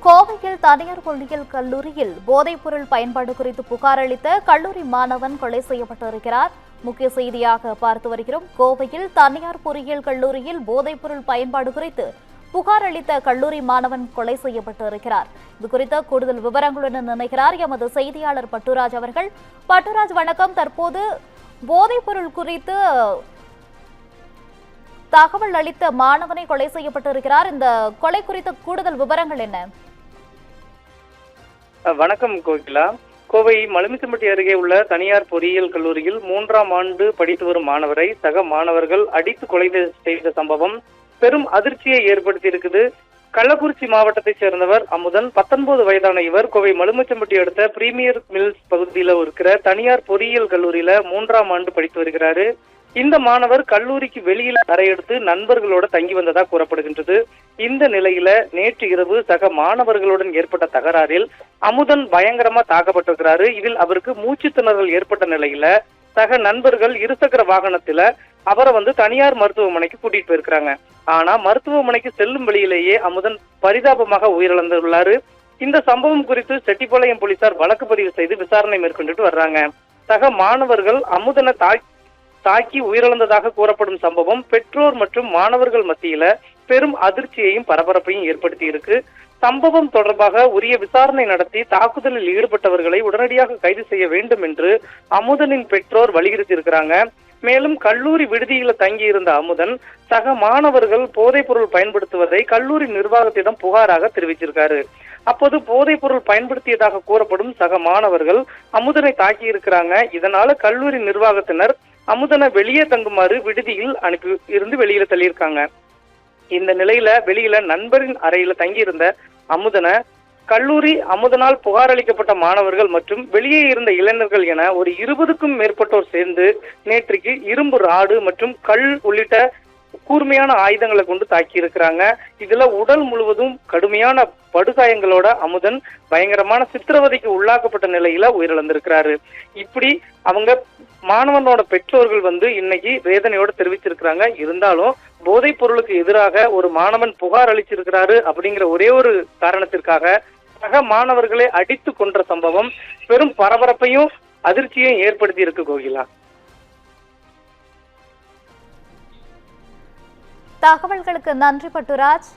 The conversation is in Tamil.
கோவையில் தனியார் பொறியியல் கல்லூரியில் போதைப்பொருள் பயன்பாடு குறித்து புகார் அளித்த கல்லூரி மாணவன் கொலை செய்யப்பட்டிருக்கிறார். முக்கிய செய்தியாக பார்த்து வருகிறோம். கோவையில் தனியார் பொறியியல் கல்லூரியில் போதைப்பொருள் பயன்பாடு குறித்து புகார் அளித்த கல்லூரி மாணவன் கொலை செய்யப்பட்டிருக்கிறார். இது குறித்த கூடுதல் விவரங்களுடன் இணைகிறார் எமது செய்தியாளர் பட்டுராஜ் அவர்கள். பட்டுராஜ், வணக்கம். தற்போது போதைப்பொருள் குறித்து தகவல் அளித்த மாணவனை கொலை செய்யப்பட்டிருக்கிறார். இந்த கொலை குறித்த கூடுதல் விவரங்கள் என்ன? வணக்கம் கோகிலா. கோவை மலுமிச்சம்பட்டி அருகே உள்ள தனியார் பொறியியல் கல்லூரியில் 3ஆம் ஆண்டு படித்து வரும் மாணவரை சக மாணவர்கள் அடித்து கொலை செய்த சம்பவம் பெரும் அதிர்ச்சியை ஏற்படுத்தி இருக்குது. கள்ளக்குறிச்சி மாவட்டத்தைச் சேர்ந்தவர் அமுதன். 19 வயதான இவர் கோவை மலுமிச்சம்பட்டி அடுத்த பிரீமியர் மில்ஸ் பகுதியில் இருக்கிற தனியார் பொறியியல் கல்லூரியில 3ஆம் ஆண்டு படித்து வருகிறாரு. இந்த மாணவர் கல்லூரிக்கு வெளியில அறையெடுத்து நண்பர்களோட தங்கி வந்ததா கூறப்படுகின்றது. இந்த நிலையில நேற்று இரவு சக மாணவர்களுடன் ஏற்பட்ட தகராறில் அமுதன் பயங்கரமா தாக்கப்பட்டிருக்கிறாரு. இதில் அவருக்கு மூச்சு திணறல் ஏற்பட்ட நிலையில சக நண்பர்கள் இருசக்கர வாகனத்துல அவரை தனியார் மருத்துவமனைக்கு கூட்டிட்டு போயிருக்கிறாங்க. ஆனா மருத்துவமனைக்கு செல்லும் வழியிலேயே அமுதன் பரிதாபமாக உயிரிழந்துள்ளாரு. இந்த சம்பவம் குறித்து செட்டிப்பாளையம் போலீசார் வழக்கு பதிவு செய்து விசாரணை மேற்கொண்டுட்டு வர்றாங்க. சக மாணவர்கள் அமுதனை தாக்கி உயிரிழந்ததாக கூறப்படும் சம்பவம் பெற்றோர் மற்றும் மாணவர்கள் மத்தியில பெரும் அதிர்ச்சியையும் பரபரப்பையும் ஏற்படுத்தி இருக்கு. சம்பவம் தொடர்பாக உரிய விசாரணை நடத்தி தாக்குதலில் ஈடுபட்டவர்களை உடனடியாக கைது செய்ய வேண்டும் என்று அமுதனின் பெற்றோர் வலியுறுத்தி இருக்கிறாங்க. மேலும் கல்லூரி விடுதியில தங்கியிருந்த அமுதன் சக மாணவர்கள் போதைப் பொருள் பயன்படுத்துவதை கல்லூரி நிர்வாகத்திடம் புகாராக தெரிவிச்சிருக்காரு. அப்போது போதைப் பொருள் பயன்படுத்தியதாக கூறப்படும் சக மாணவர்கள் அமுதனை தாக்கி இருக்கிறாங்க. இதனால கல்லூரி நிர்வாகத்தினர் அமுதனை வெளியே தங்குமாறு விடுதியில் வெளியில தள்ளியிருக்காங்க. இந்த நிலையில வெளியில நண்பரின் அறையில தங்கியிருந்த அமுதனை கல்லூரி அமுதனால் புகார் அளிக்கப்பட்ட மாணவர்கள் மற்றும் வெளியே இருந்த இளைஞர்கள் என ஒரு 20க்கும் மேற்பட்டோர் சேர்ந்து நேற்றைக்கு இரும்பு ராடு மற்றும் கல் உள்ளிட்ட கூர்மையான ஆயுதங்களை கொண்டு தாக்கி இருக்கிறாங்க. இதுல உடல் முழுவதும் கடுமையான படுகாயங்களோட அமுதன் பயங்கரமான சித்திரவதைக்கு உள்ளாக்கப்பட்ட நிலையில உயிரிழந்திருக்கிறாரு. இப்படி அவங்க மாணவனோட பெற்றோர்கள் இன்னைக்கு வேதனையோட தெரிவிச்சிருக்கிறாங்க. இருந்தாலும் போதைப் பொருளுக்கு எதிராக ஒரு மாணவன் புகார் அளிச்சிருக்கிறாரு அப்படிங்கிற ஒரே ஒரு காரணத்திற்காக சக மாணவர்களை அடித்து கொன்ற சம்பவம் பெரும் பரபரப்பையும் அதிர்ச்சியையும் ஏற்படுத்தி இருக்கு. கோகிலா, தகவல்களுக்கு நன்றி பட்டுராஜ்.